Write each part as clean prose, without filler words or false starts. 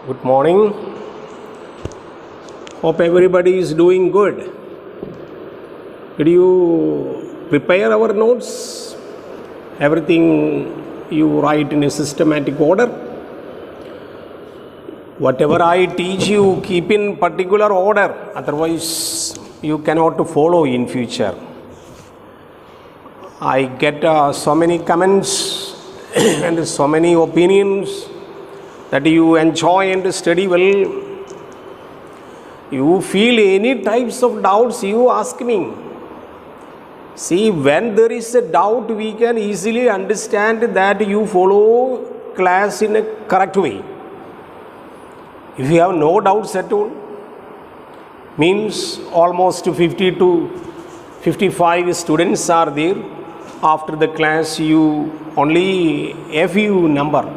Good morning. Hope everybody is doing good. Did you prepare our notes? Everything you write in a systematic order? Whatever I teach you, keep in particular order. Otherwise, you cannot follow in future. I get so many comments and so many opinions that you enjoy and study well. You feel any types of doubts, you ask me. See, when there is a doubt, we can easily understand that you follow class in a correct way. If you have no doubts at all, means almost 50 to 55 students are there. After the class, you only a few number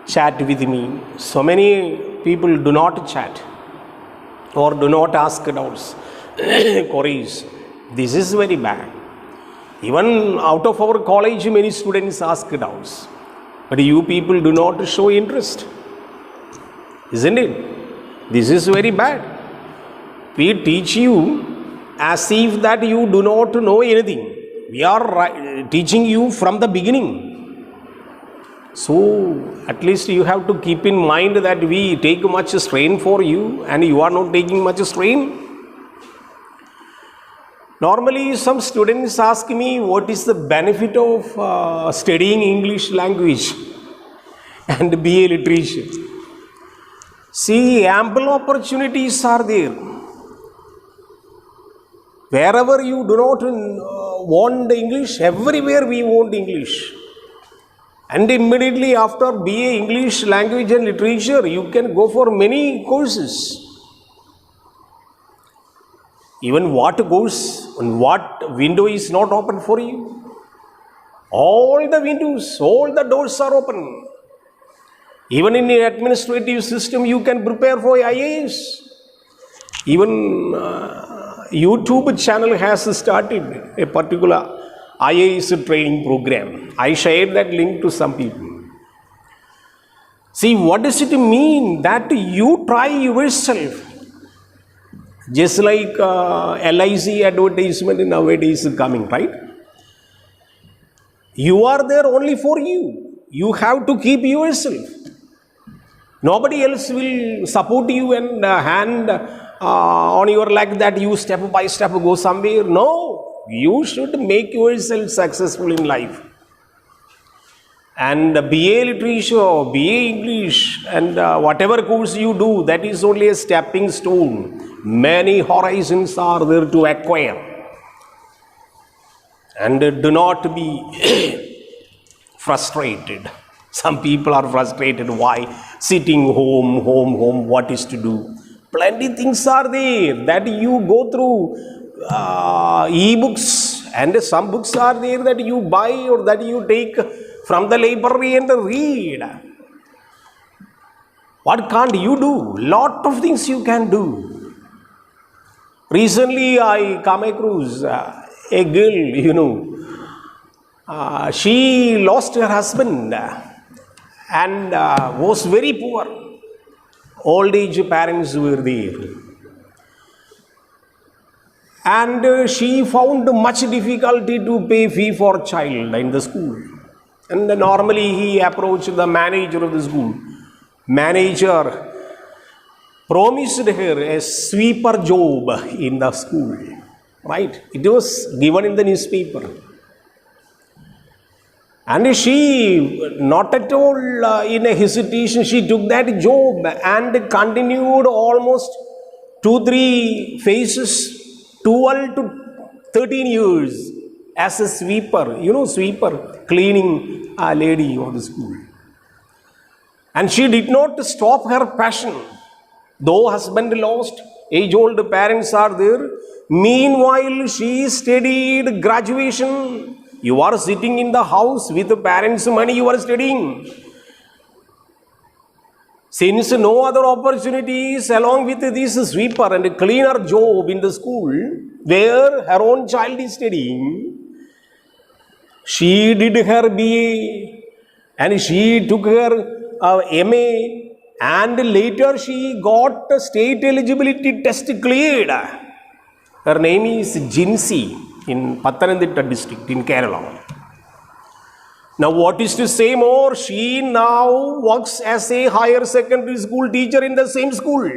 chat with me. So many people do not chat or do not ask doubts, queries. This is very bad. Even out of our college, many students ask doubts. But you people do not show interest. Isn't it? This is very bad. We teach you as if that you do not know anything. We are teaching you from the beginning. So, at least you have to keep in mind that we take much strain for you and you are not taking much strain. Normally, some students ask me what is the benefit of studying English language and BA literature. See, ample opportunities are there. Wherever you do not want English, everywhere we want English. And immediately after BA English language and literature, you can go for many courses. Even what course and what window is not open for you? All the windows, all the doors are open. Even in the administrative system, you can prepare for IAS. Even YouTube channel has started a particular IAS training program. I shared that link to some people. See, what does it mean that you try yourself? Just like LIC advertisement nowadays is coming, right? You are there only for you. You have to keep yourself. Nobody else will support you and hand on your leg that you step by step go somewhere. No. You should make yourself successful in life. And BA literature, BA English, and whatever course you do, that is only a stepping stone. Many horizons are there to acquire. And do not be frustrated. Some people are frustrated. Why? Sitting home, what is to do? Plenty things are there that you go through. E-books, and some books are there that you buy or that you take from the library and read. What can't you do? Lot of things you can do. Recently I come across a girl, she lost her husband and was very poor. Old age parents were there. And she found much difficulty to pay fee for child in the school. And normally he approached the manager of the school. Manager promised her a sweeper job in the school. Right? It was given in the newspaper. And she, not at all in a hesitation, she took that job and continued almost 2-3 phases. 12 to 13 years as a sweeper, sweeper, cleaning a lady of the school. And she did not stop her passion. Though husband lost, age-old parents are there. Meanwhile, she studied graduation. You are sitting in the house with the parents' money, you are studying. Since no other opportunities along with this sweeper and cleaner job in the school where her own child is studying, she did her BA and she took her MA and later she got the state eligibility test cleared. Her name is Jinsi in Pathanamthitta district in Kerala. Now what is to say more? She now works as a higher secondary school teacher in the same school.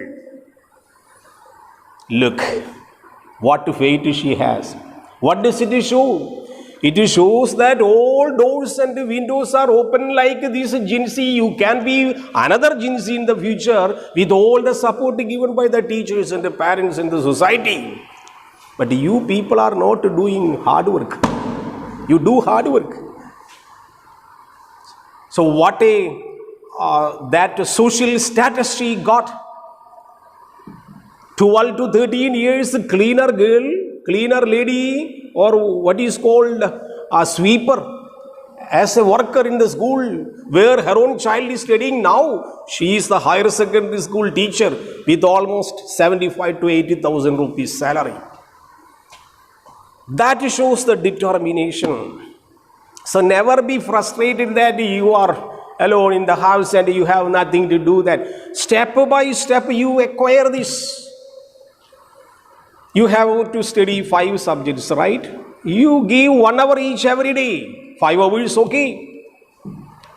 Look, what fate she has. What does it show? It shows that all doors and windows are open like this Jinsi. You can be another Jinsi in the future with all the support given by the teachers and the parents and the society. But you people are not doing hard work. You do hard work. So what that social status she got. 12 to 13 years, cleaner girl, cleaner lady, or what is called a sweeper, as a worker in the school where her own child is studying. Now she is the higher secondary school teacher with almost 75 to 80,000 rupees salary. That shows the determination. So never be frustrated that you are alone in the house and you have nothing to do. That step by step you acquire this. You have to study 5 subjects, right? You give 1 hour each every day. 5 hours, okay.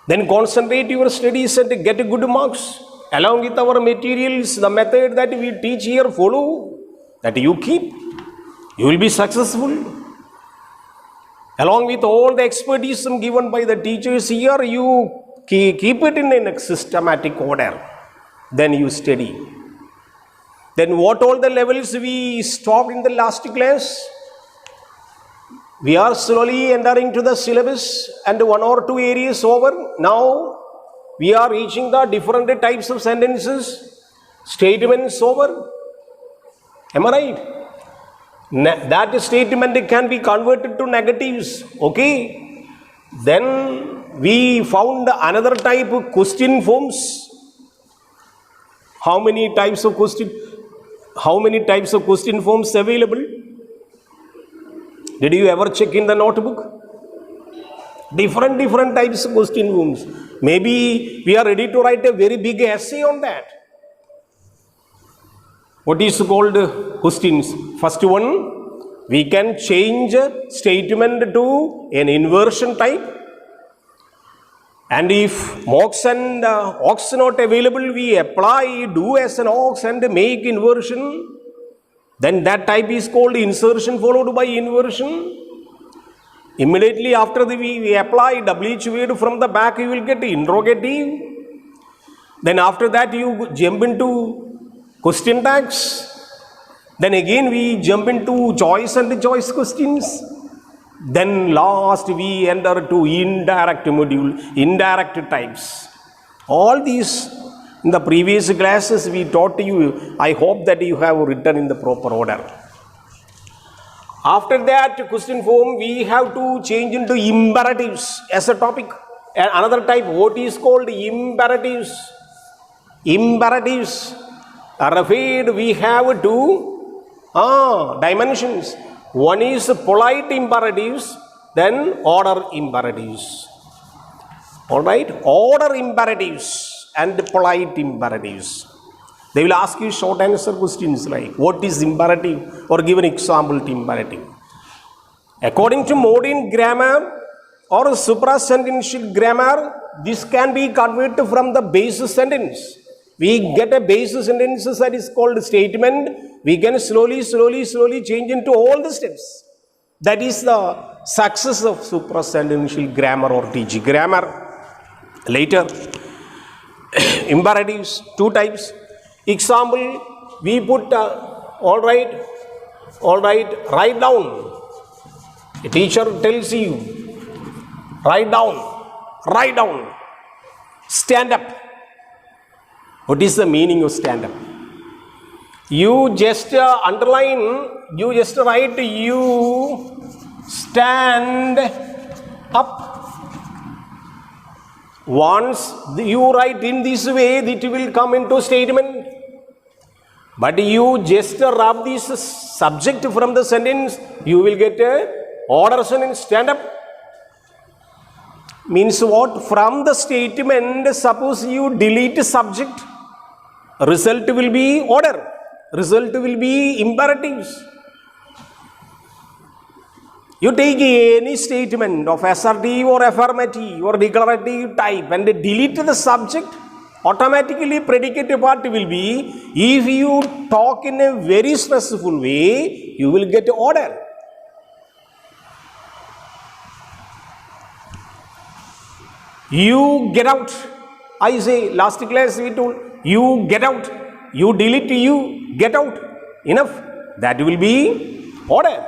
Then concentrate your studies and get good marks. Along with our materials, the method that we teach here, follow. That you keep. You will be successful. Along with all the expertise given by the teachers here, you keep it in a systematic order. Then you study. Then what all the levels we stopped in the last class? We are slowly entering to the syllabus and 1 or 2 areas over. Now we are reaching the different types of sentences, statements over. Am I right? That statement can be converted to negatives. Okay. Then we found another type of question forms. How many types of question forms available? Did you ever check in the notebook? Different types of question forms. Maybe we are ready to write a very big essay on that. What is called questions? First one, we can change statement to an inversion type. And if ox and ox not available, we apply do as an ox and make inversion. Then that type is called insertion followed by inversion. Immediately after we apply WH word from the back, you will get interrogative. Then after that you jump into question tags. Then again we jump into choice and choice questions. Then last we enter to indirect module, indirect types. All these in the previous classes we taught you. I hope that you have written in the proper order. After that question form we have to change into imperatives as a topic. And another type, what is called imperatives. Imperatives referred we have two dimensions. One is polite imperatives, then order imperatives. Alright, order imperatives and polite imperatives. They will ask you short answer questions like what is imperative or give an example to imperative. According to modern grammar or suprasentential grammar, this can be converted from the base sentence. We get a base sentence that is called statement. We can slowly change into all the steps. That is the success of suprasentential grammar or TG grammar. Later, imperatives, two types. Example, we put all right, write down. A teacher tells you, write down, stand up. What is the meaning of stand up? You just underline, you just write, you stand up. Once you write in this way, it will come into statement. But you just rub this subject from the sentence, you will get a order sentence, stand up. Means what? From the statement, suppose you delete subject. Result will be order. Result will be imperatives. You take any statement of assertive or affirmative or declarative type and delete the subject, automatically predicate part will be, if you talk in a very stressful way, you will get order. You get out. I say, last class we told, you get out. You delete, you get out. Enough. That will be order.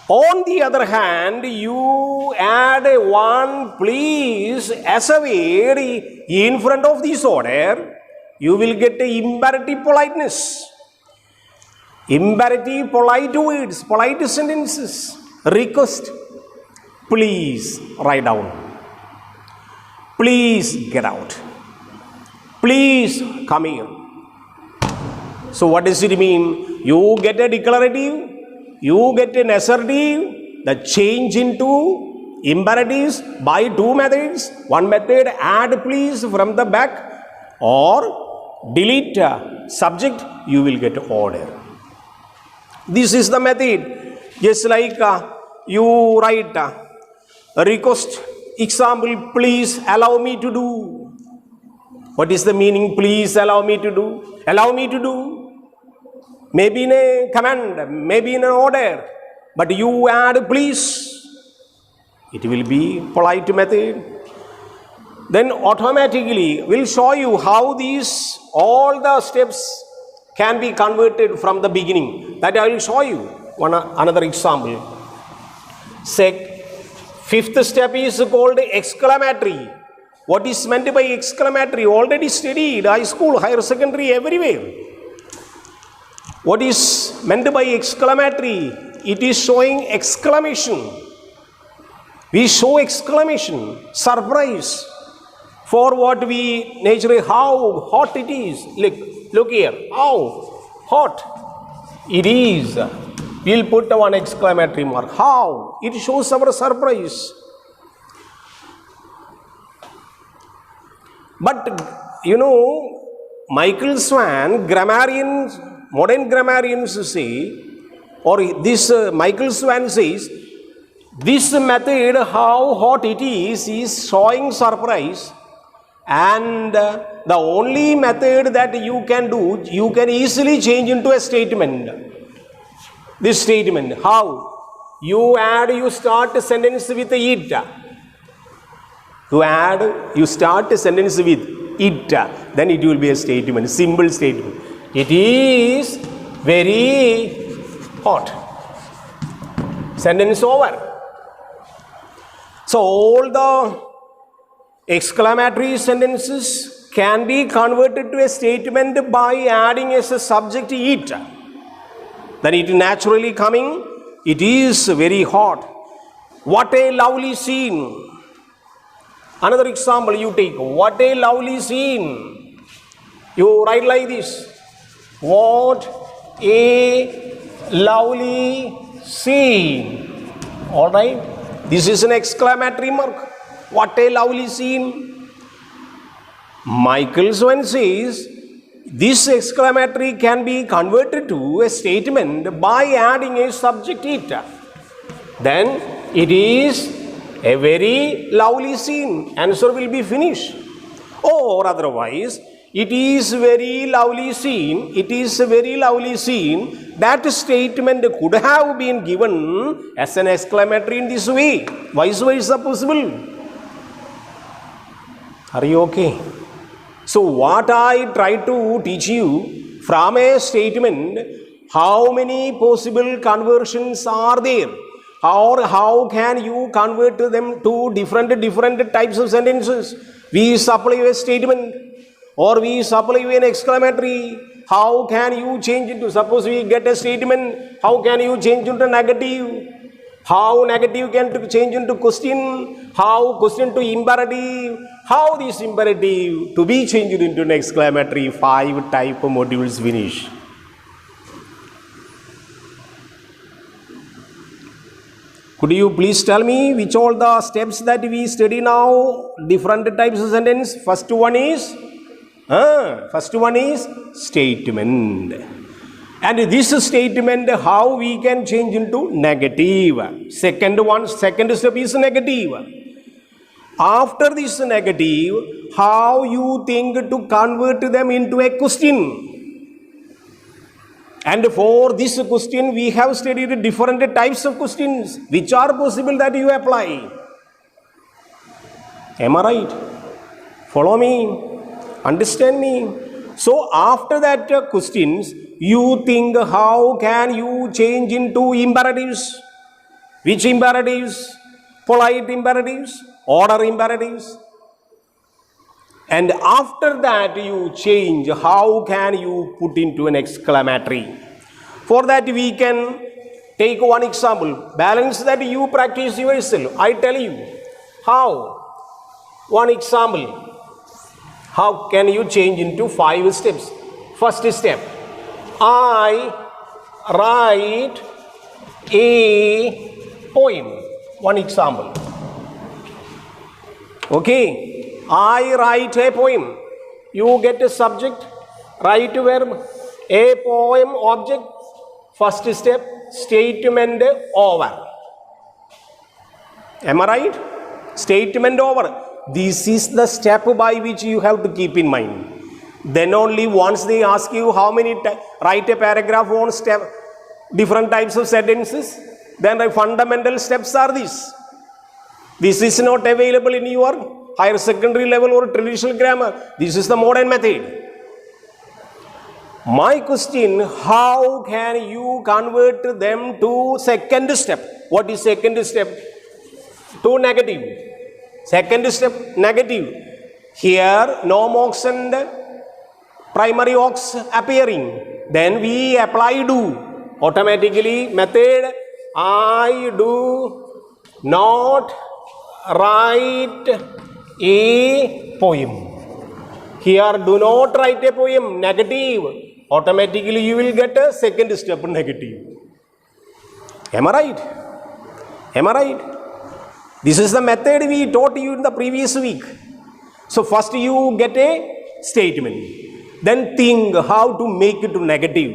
On the other hand, you add one please as a word in front of this order, you will get imperative politeness. Imperative polite words, polite sentences. Request, please write down. Please get out. Please come here. So what does it mean? You get a declarative, you get an assertive, the change into imperatives by two methods. One method, add please from the back, or delete subject, you will get order. This is the method. Just like you write a request, example, please allow me to do. What is the meaning? Please allow me to do. Allow me to do. Maybe in a command, maybe in an order, but you add please. It will be polite method. Then automatically will show you how these all the steps can be converted from the beginning. That I will show you another example. Fifth step is called exclamatory. What is meant by exclamatory? Already studied high school, higher secondary, everywhere. What is meant by exclamatory? It is showing exclamation. We show exclamation, surprise for what we naturally, how hot it is. Look here, how hot it is. We'll put one exclamatory mark. How? It shows our surprise. But you know, Michael Swan, modern grammarians say, or this Michael Swan says, this method, how hot it is showing surprise, and the only method that you can do, you can easily change into a statement. This statement, how? You start a sentence with it. You start a sentence with it, then it will be a statement, simple statement. It is very hot. Sentence over. So all the exclamatory sentences can be converted to a statement by adding as a subject it. Then it naturally coming, it is very hot. What a lovely scene. Another example you take, what a lovely scene. You write like this. What a lovely scene. Alright. This is an exclamatory mark. What a lovely scene. Michael Swan says, this exclamatory can be converted to a statement by adding a subject it. Then it is a very lovely scene. Answer will be finished. Or otherwise, it is very lovely scene. It is a very lovely scene. That statement could have been given as an exclamatory in this way. Vice versa possible. Are you okay? So what I try to teach you from a statement, how many possible conversions are there? Or how can you convert them to different types of sentences? We supply a statement or we supply an exclamatory. How can you change it to, suppose we get a statement, how can you change into negative? How negative can change into question? How question to imperative? How this imperative to be changed into an exclamatory? 5 type of modules finish. Could you please tell me which all the steps that we study now, different types of sentence? First one is First one is statement. And this statement, how we can change into negative. Second step is negative. After this negative, how you think to convert them into a question. And for this question, we have studied different types of questions which are possible that you apply. Am I right? Follow me? Understand me? So after that questions, you think how can you change into imperatives? Which imperatives? Polite imperatives? Order imperatives? And after that you change, how can you put into an exclamatory? For that we can take one example. Balance that you practice yourself. I tell you how. One example. How can you change into 5 steps? First step. I write a poem. One example. Okay. I write a poem. You get a subject, write verb, a poem object. First step, statement over. Am I right? Statement over. This is the step by which you have to keep in mind. Then only once they ask you how many write a paragraph on step, different types of sentences, then the fundamental steps are these. This is not available in your higher secondary level or traditional grammar. This is the modern method. My question, how can you convert them to second step? What is second step? To negative. Second step, negative. Here, no mox and primary ox appearing. Then we apply do. Automatically, method, I do not write a poem. Here, do not write a poem, negative. Automatically, you will get a second step, negative. Am I right? Am I right? This is the method we taught you in the previous week. So, first you get a statement. Then think how to make it to negative.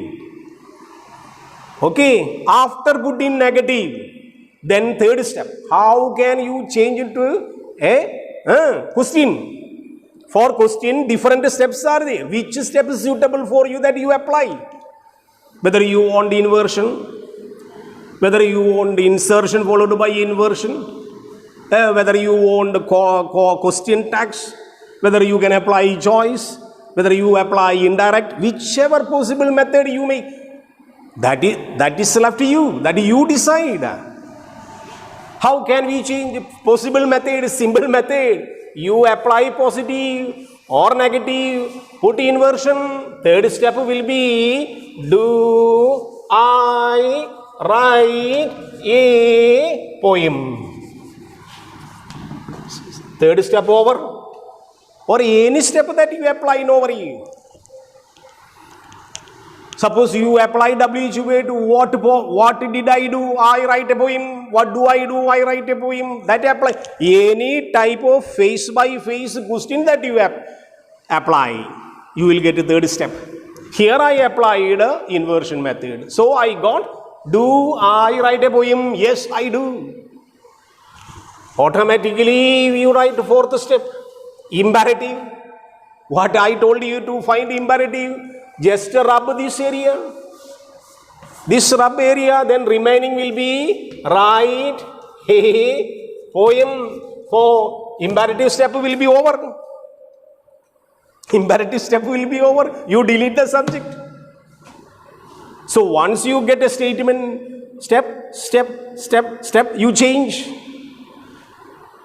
Okay. After putting negative, then third step. How can you change it to a question? For question, different steps are there. Which step is suitable for you that you apply? Whether you want inversion, whether you want insertion followed by inversion, whether you want question tags, whether you can apply choice, whether you apply indirect, whichever possible method you make, that is left to you, that you decide. How can we change possible method, simple method? You apply positive or negative, put inversion. Third step will be, do I write a poem? Third step over. Or any step that you apply in over here. Suppose you apply WHUA to what did I do? I write a poem. What do? I write a poem. That apply. Any type of face by face question that you apply, you will get a third step. Here I applied inversion method. So I got, do I write a poem? Yes, I do. Automatically you write fourth step. Imperative. What I told you to find imperative, just rub this area. This rub area, then remaining will be write a poem. For imperative step will be over. Imperative step will be over. You delete the subject. So once you get a statement, step, you change.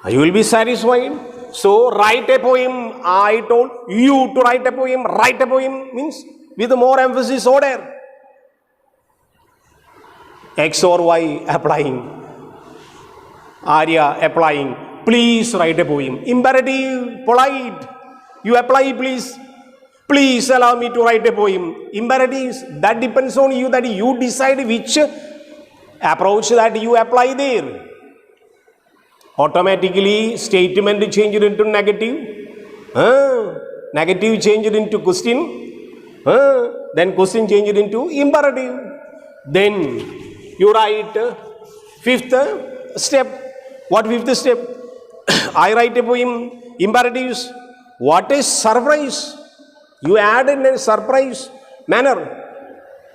You will be satisfied. So write a poem. I told you to write a poem. Write a poem means with more emphasis order. X or Y applying. Arya applying. Please write a poem. Imperative, polite. You apply please. Please allow me to write a poem. Imperatives, that depends on you, that you decide which approach that you apply there. Automatically statement changed into negative. negative changed into question, then question changed into imperative. Then you write fifth step. What fifth step? I write a poem, imperatives. What is surprise? You add in a surprise manner.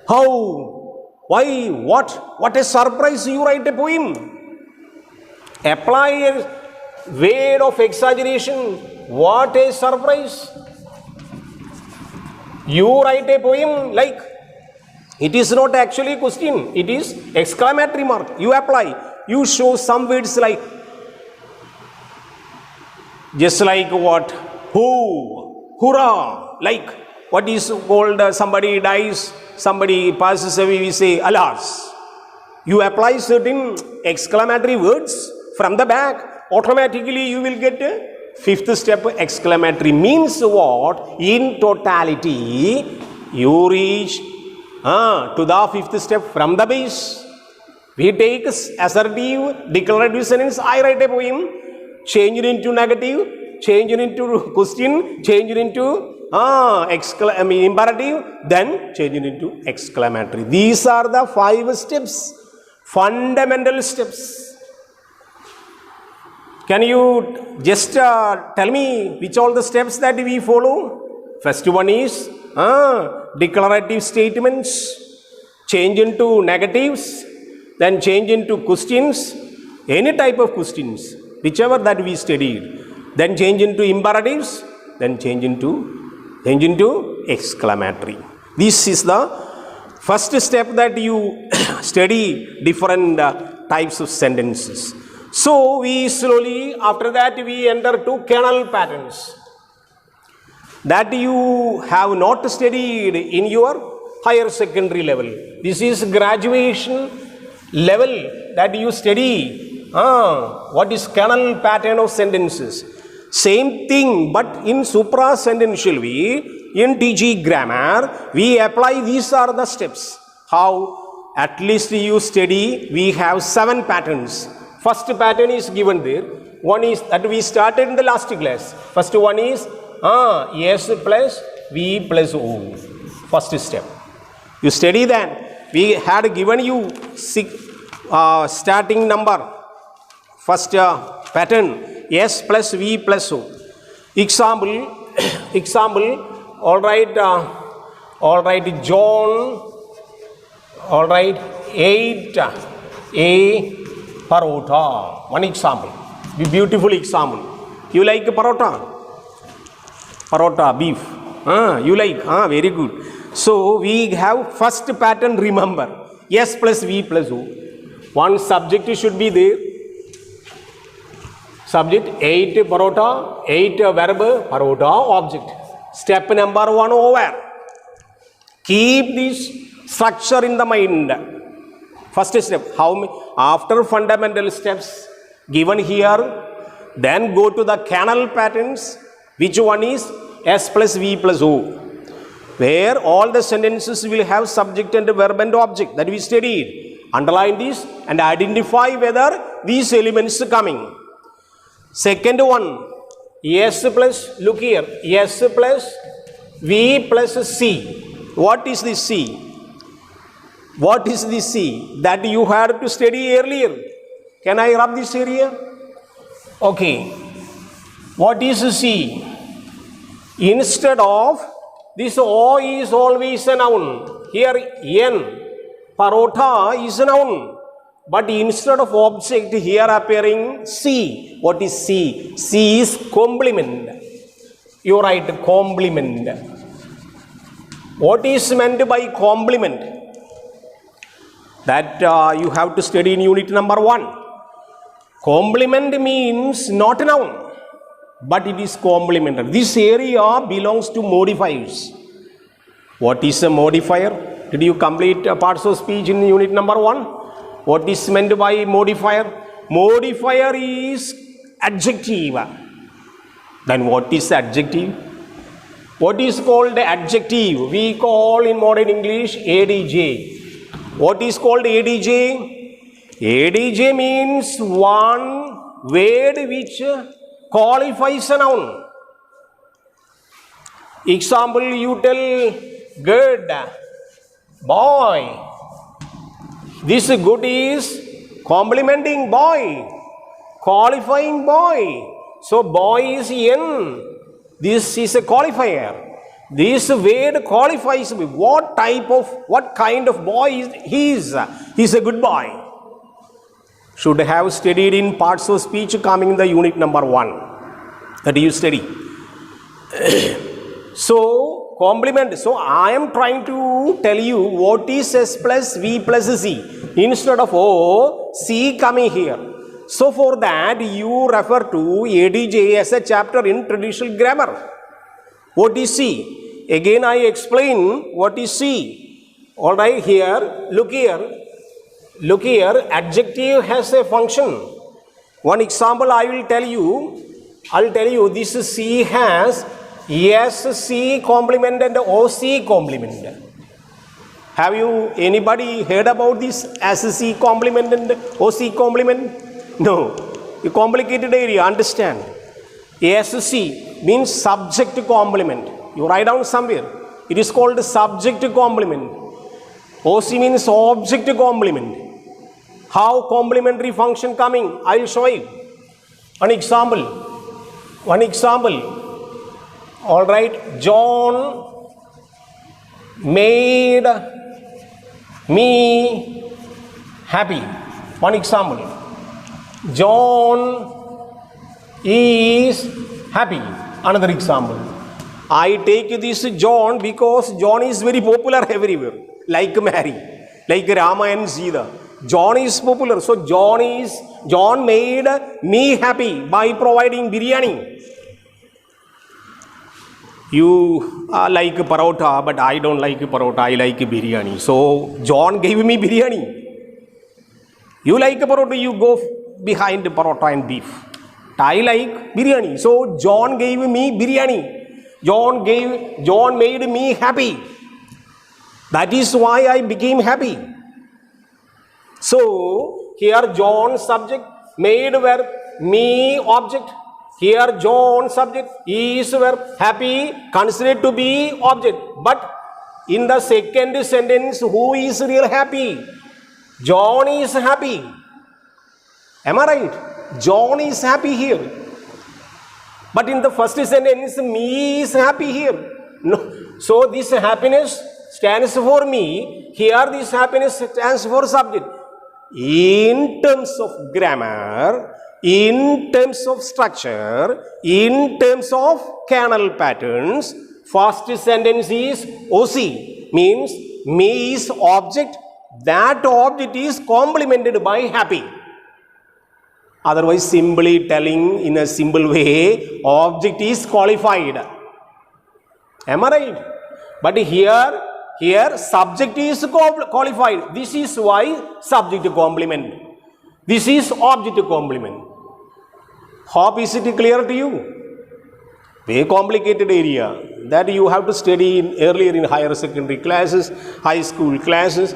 How? Why? What? What is surprise? You write a poem. Apply a word of exaggeration. What is surprise? You write a poem like, it is not actually a question, it is exclamatory mark. You apply. You show some words like, just like what? Who? Hurrah! Like what is called somebody dies, somebody passes away, we say alas. You apply certain exclamatory words from the back, automatically you will get a fifth step. Exclamatory means what? In totality, you reach to the fifth step from the base. We take assertive, declarative sentence. I write a poem, change it into negative, change it into question, change it into imperative, then change it into exclamatory. These are the 5 steps, fundamental steps. Can you just tell me which all the steps that we follow? First one is declarative statements, change into negatives, then change into questions, any type of questions, whichever that we studied, then change into imperatives, then change into exclamatory. This is the first step that you study different types of sentences. So we slowly, after that we enter to kernel patterns that you have not studied in your higher secondary level. This is graduation level that you study. What is kernel pattern of sentences? Same thing, but in suprasentential way, in TG grammar, we apply these are the steps. How? At least you study, we have 7 patterns. First pattern is given there. One is that we started in the last class. First one is S plus V plus O. First step. You study that. We had given you starting number. First pattern S plus V plus O. Example. All right, John. All right, 8 a parota. One example. Beautiful example. You like parota? Parota, beef. You like? Very good. So we have first pattern, remember. S plus V plus O. One subject should be there. Subject 8 parota, 8 verb, parota object. Step number 1 over. Keep this structure in the mind. First step, after fundamental steps given here, then go to the kernel patterns. Which one is S plus V plus O, where all the sentences will have subject and verb and object that we studied. Underline this and identify whether these elements are coming. Second one, S plus, look here, S plus V plus C. What is the C? What is the C? That you had to study earlier. Can I rub this area? Okay. What is C? Instead of this O is always a noun. Here N, parota is a noun. But instead of object here appearing C. What is C? C is complement. You write complement. What is meant by complement? That you have to study in unit number 1. Complement means not a noun, but it is complementary. This area belongs to modifiers. What is a modifier? Did you complete parts of speech in unit number 1? What is meant by modifier? Modifier is adjective. Then what is adjective? What is called adjective? We call in modern English ADJ. What is called ADJ? ADJ means one word which qualifies a noun. Example, you tell good boy. This good is complimenting boy, qualifying boy. So boy is N. This is a qualifier. This word qualifies what kind of boy he is. He is a good boy. Should have studied in parts of speech coming in the unit number 1. That you study. So, complement. So, I am trying to tell you what is S plus V plus C. Instead of O, C coming here. So, for that, you refer to ADJ as a chapter in traditional grammar. What is C? Again, I explain what is C. Alright, here, look here. Look here, adjective has a function. One example I will tell you. I'll tell you this C has SC complement and OC complement. Have you anybody heard about this SC complement and OC complement? No. A complicated area, understand. SC means subject complement. You write down somewhere. It is called subject complement. OC means object complement. How complementary function coming? I will show you. One example. All right. John made me happy. One example. John is happy. Another example. I take this John because John is very popular everywhere. Like Mary, like Rama and Sita. John is popular. So John made me happy by providing biryani. You like parota, but I don't like parota. I like biryani. So John gave me biryani. You like parota, you go behind parota and beef. I like biryani. So John gave me biryani. John made me happy. That is why I became happy. So here John subject, made verb, me object. Here John subject, is verb, happy considered to be object. But in the second sentence, who is real happy? John is happy. Am I right? John is happy here. But in the first sentence, me is happy here. No. So this happiness stands for me. Here this happiness stands for subject. In terms of grammar, in terms of structure, in terms of kernel patterns, first sentence is OC, means me is object, that object is complemented by happy. Otherwise, simply telling in a simple way, object is qualified. Am I right? But here subject is qualified. This is why subject complement. This is object complement. Hope is it clear to you? Very complicated area that you have to study earlier in higher secondary classes, high school classes,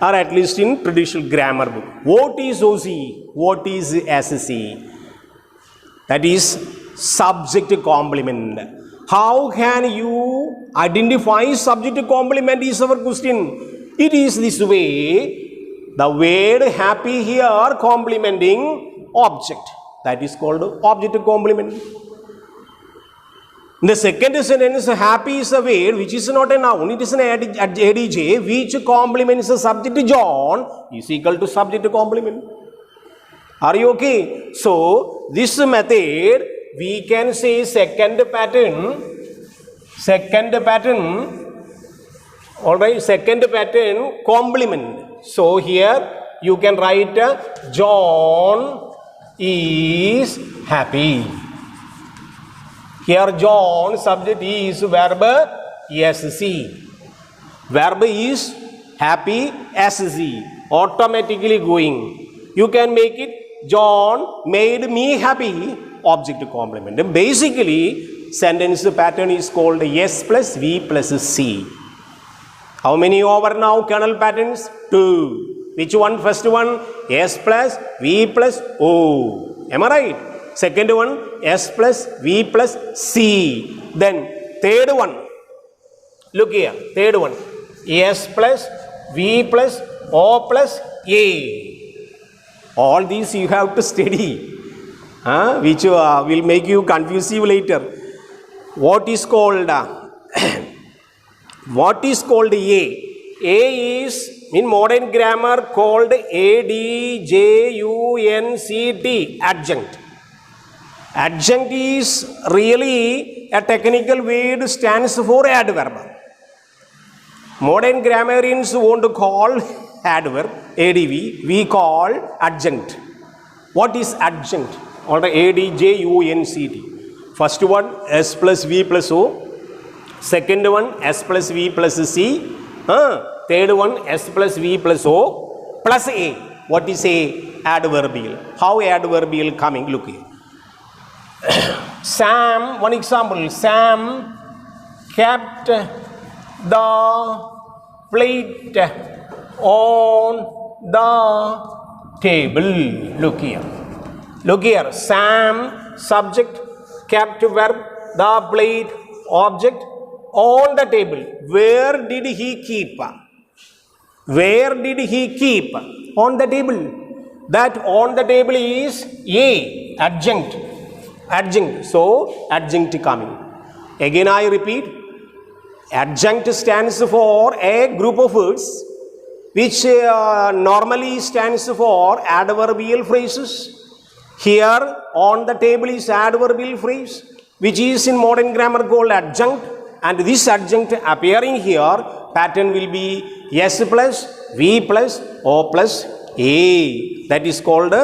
or at least in traditional grammar book. What is OC? What is SC? That is subject complement. How can you identify subject complement is our question. It is this way. The word happy here complementing object. That is called object complement. In the second sentence, happy is a word which is not a noun. It is an adjective which complements the subject John is equal to subject complement. Are you okay? So, this method we can say second pattern, alright, second pattern complement. So here you can write John is happy. Here John subject is verb SC. Verb is happy SC, automatically going. You can make it John made me happy, object complement. And basically, sentence pattern is called S plus V plus C. How many over now kernel patterns? 2. Which one? First one, S plus V plus O. Am I right? Second one, S plus V plus C. Then third one, Look here, third one. S plus V plus O plus A. All these you have to study, which will make you confused later. What is called what is called A? A is in modern grammar called adjunct. Adjunct. Adjunct is really a technical word, stands for adverb. Modern grammarians want to call adverb, adv, we call adjunct. What is adjunct? Or adjunct. First one, S plus V plus O. Second one, S plus V plus C. Third one, S plus V plus O plus A. What is A? Adverbial. How adverbial coming? Look here. Sam, one example. Sam kept the plate on the table. Look here. Look here. Sam, subject, kept verb, the plate, object, on the table. Where did he keep? Where did he keep? On the table. That on the table is A, adjunct. Adjunct. So, adjunct coming. Again I repeat. Adjunct stands for a group of words which normally stands for adverbial phrases. Here on the table is adverbial phrase which is in modern grammar called adjunct, and this adjunct appearing here pattern will be S plus V plus O plus A. That is called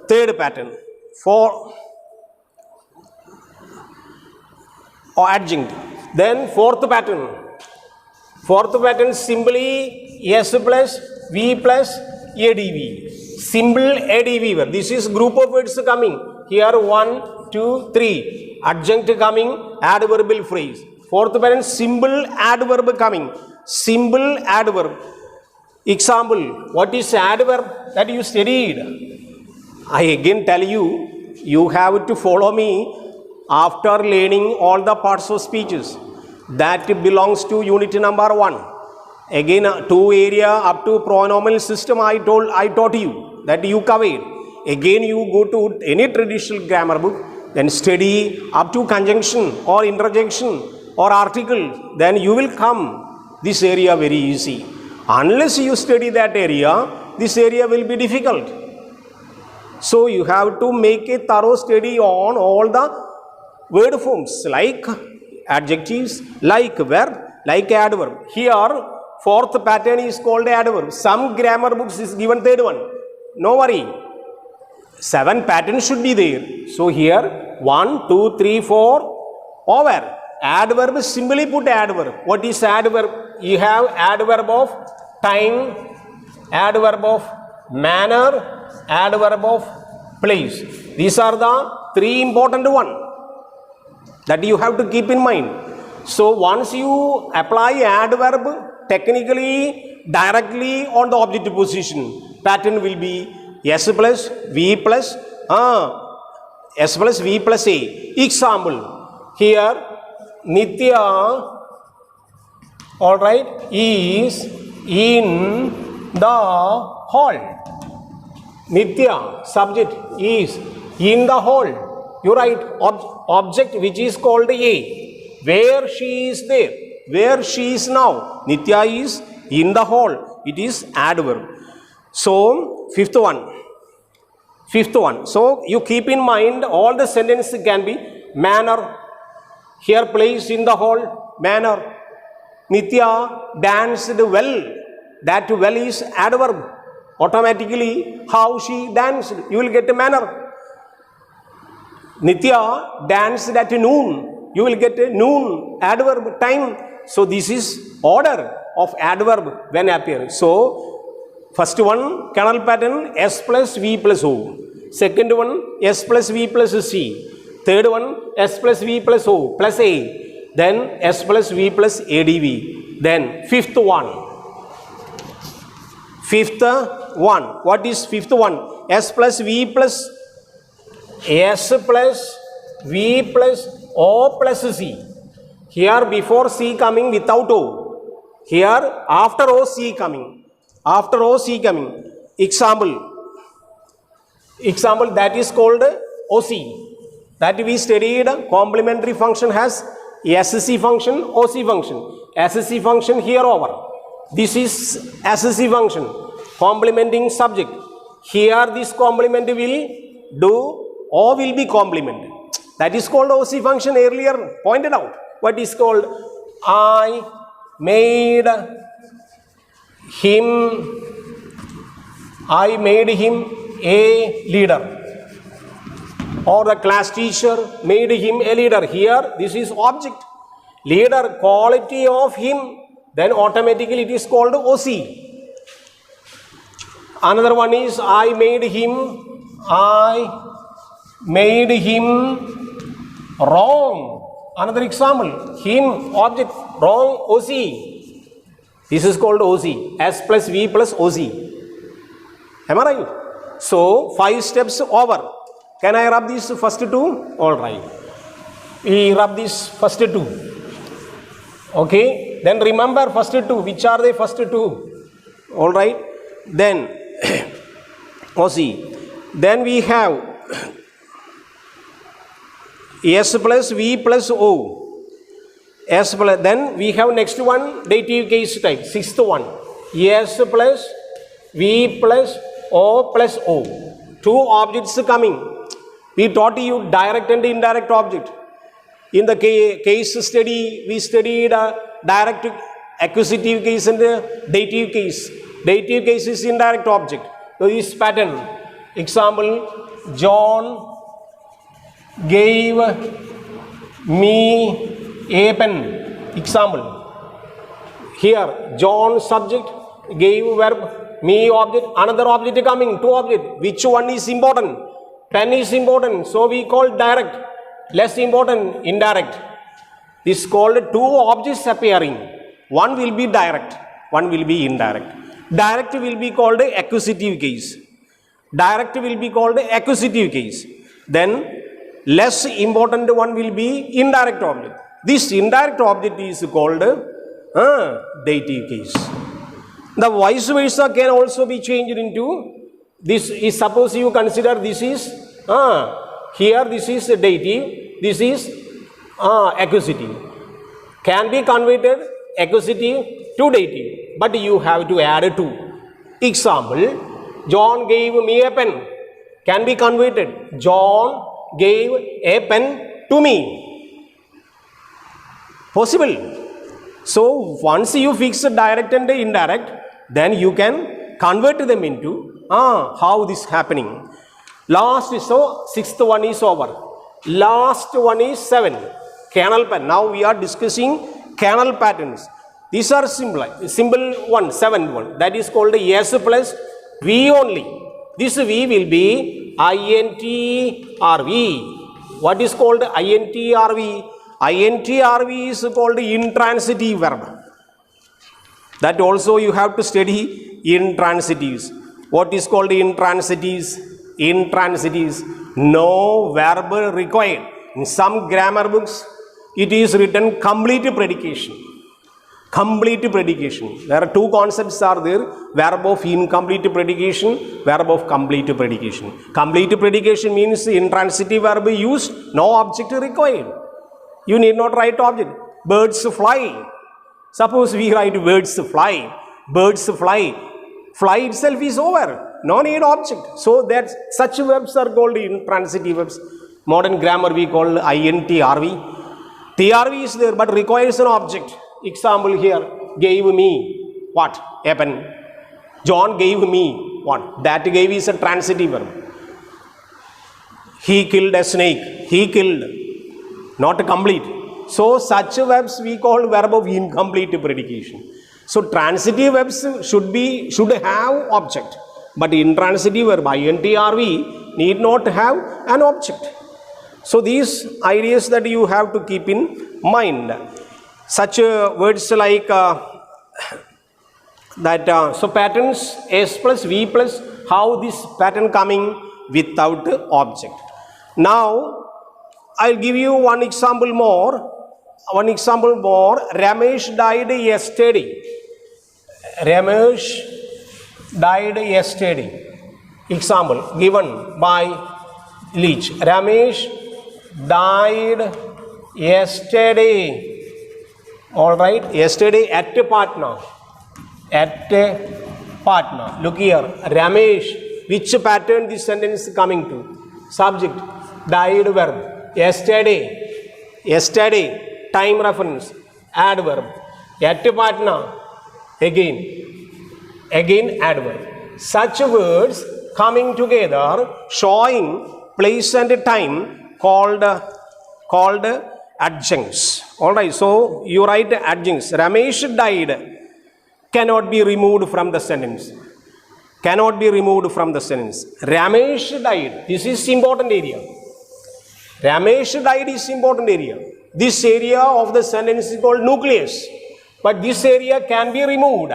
third pattern for adjunct. Then fourth pattern. Fourth pattern simply S plus V plus ADV. Simple ADV verb. This is group of words coming. Here 1, 2, 3. Adjunct coming, adverbial phrase. Fourth pattern, simple adverb coming. Simple adverb. Example, what is adverb that you studied? I again tell you, you have to follow me after learning all the parts of speeches. That belongs to unit number 1. Again, 2 area up to pronominal system I taught you, that you covered. Again, you go to any traditional grammar book, then study up to conjunction or interjection or article, then you will come this area very easy. Unless you study that area, this area will be difficult. So you have to make a thorough study on all the word forms like adjectives, like verb, like adverb. Here, fourth pattern is called adverb. Some grammar books is given third one. No worry. 7 patterns should be there. So here 1, 2, 3, 4 over. Adverb, simply put adverb. What is adverb? You have adverb of time, adverb of manner, adverb of place. These are the 3 important ones that you have to keep in mind. So once you apply adverb technically directly on the objective position, pattern will be S plus V plus S plus V plus A. Example, here Nitya, all right, is in the hall. Nitya, subject, is in the hall. You write object which is called A. Where she is there. Where she is now. Nitya is in the hall. It is adverb. So, fifth one. So, you keep in mind all the sentences can be manner. Here place in the hall, manner. Nitya danced well. That well is adverb. Automatically, how she danced, you will get a manner. Nitya danced at noon. You will get a noon, adverb, time. So, this is order of adverb when appearing. So, first one, canal pattern, S plus V plus O. Second one, S plus V plus C. Third one, S plus V plus O plus A. Then, S plus V plus ADV. Then, fifth one. What is fifth one? S plus V plus O plus C. Here before C coming without O. Here after O C coming. After O C coming. Example that is called OC. That we studied complementary function has SC function, OC function. SC function here over. This is SC function. Complementing subject. Here this complement will do, O will be complemented. That is called OC function, earlier pointed out. What is called? I made him a leader. Or the class teacher made him a leader. Here this is object. Leader, quality of him, then automatically it is called OC. Another one is I made him wrong. Another example, him, object, wrong, OC. This is called OC. S plus V plus OC. Am I right? So 5 steps over. Can I rub these first 2? All right. We rub these first 2. Okay. Then remember first 2. Which are the first 2? All right. Then OC. Then we have S plus V plus O. S plus, then we have next one, dative case type, 6th one. S plus V plus O plus O. 2 objects coming. We taught you direct and indirect object. In the case study, we studied direct accusative case and dative case. Dative case is indirect object. So this pattern. Example, John gave me a pen. Example. Here, John subject, gave verb, me object, another object coming, 2 objects. Which one is important? Pen is important. So we call direct. Less important, indirect. This is called 2 objects appearing. One will be direct, one will be indirect. Direct will be called accusative case. Direct will be called accusative case. Then less important one will be indirect object. This indirect object is called dative case. The vice versa can also be changed into this is, suppose you consider this is here this is dative, this is accusative. Can be converted accusative to dative, but you have to add 2. Example, John gave me a pen. Can be converted. John gave a pen to me. Possible. So once you fix direct and indirect, then you can convert them into how this happening. Last, so 6th one is over. Last one is 7. Canal pattern. Now we are discussing canal patterns. These are simple one, 7th one. That is called S plus V only. This V will be INTRV. What is called INTRV? INTRV is called intransitive verb. That also you have to study intransitives. What is called intransitives? Intransitives. No verb required. In some grammar books, it is written complete predication. Complete predication. There are 2 concepts are there. Verb of incomplete predication, verb of complete predication. Complete predication means intransitive verb used, no object required. You need not write object. Birds fly. Suppose we write birds fly. Birds fly. Fly itself is over. No need object. So that such verbs are called intransitive verbs. Modern grammar we call INTRV. TRV is there but requires an object. Example here, gave me what? A pen. John gave me what? That gave is a transitive verb. He killed a snake. He killed. Not complete. So such verbs we call verb of incomplete predication. So transitive verbs should have object. But intransitive verb INTRV need not have an object. So these ideas that you have to keep in mind. Such words like so patterns S plus V plus, how this pattern coming without object. Now I'll give you one example more. One example more. Ramesh died yesterday. Ramesh died yesterday. Example given by Leach. Ramesh died yesterday. All right. Yesterday at a partner. At a partner. Look here. Ramesh. Which pattern this sentence is coming to? Subject. Died verb. Yesterday. Yesterday. Time reference. Adverb. At a partner. Again adverb. Such words coming together showing place and time called adjuncts. Alright, so you write adjuncts. Ramesh died cannot be removed from the sentence. Cannot be removed from the sentence. Ramesh died. This is important area. Ramesh died is important area. This area of the sentence is called nucleus. But this area can be removed.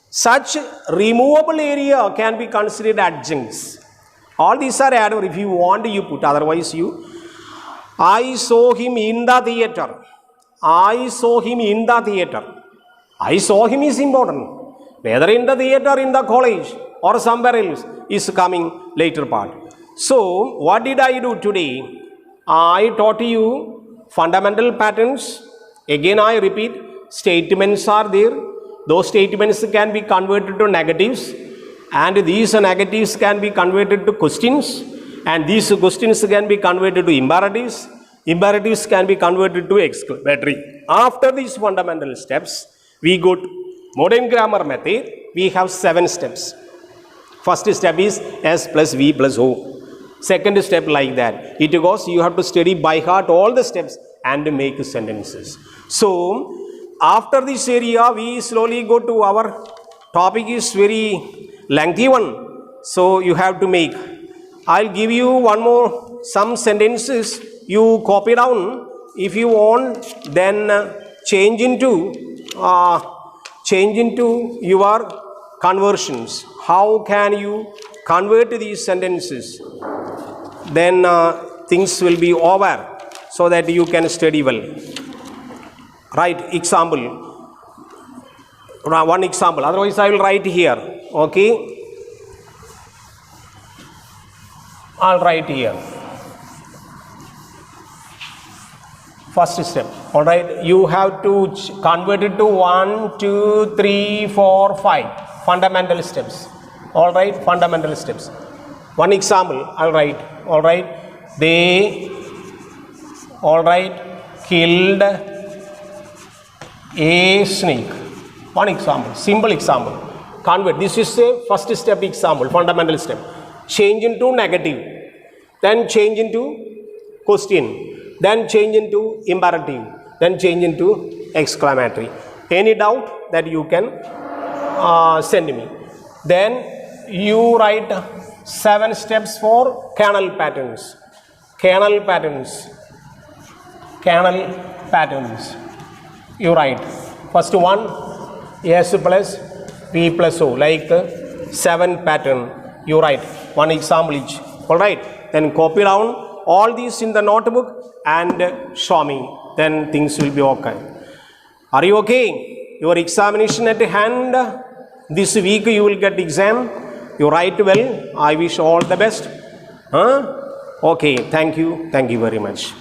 Such removable area can be considered adjuncts. All these are added. If you want, you put. Otherwise, you. I saw him in the theater. I saw him in the theater. I saw him is important. Whether in the theater, in the college, or somewhere else is coming later part. So, what did I do today? I taught you fundamental patterns. Again, I repeat, statements are there. Those statements can be converted to negatives, and these negatives can be converted to questions, and these questions can be converted to imperatives. Imperatives can be converted to exclamatory. After these fundamental steps, we go to modern grammar method. We have 7 steps. First step is S plus V plus O. Second step like that. It goes, you have to study by heart all the steps and make sentences. So, after this area, we slowly go to our topic is very lengthy one. So, you have to make. I'll give you one more, some sentences. You copy down. If you want, then change into your conversions. How can you convert these sentences? Then things will be over so that you can study well. Right, example. One example. Otherwise, I will write here. Okay. I'll write here. First step. All right. You have to convert it to 1, 2, 3, 4, 5. Fundamental steps. All right. Fundamental steps. One example. I'll write. All right. They. All right. Killed a snake. One example, simple example. Convert. This is a first step example, fundamental step. Change into negative, then change into question, then change into imperative, then change into exclamatory. Any doubt that you can send me. Then you write 7 steps for kernel patterns. Kernel patterns. Kernel patterns. You write first one S plus V plus O, like 7 pattern. You write one example each. All right. Then copy down all these in the notebook and show me. Then things will be okay. Are you okay? Your examination at hand. This week you will get exam. You write well. I wish all the best. Okay. Thank you. Thank you very much.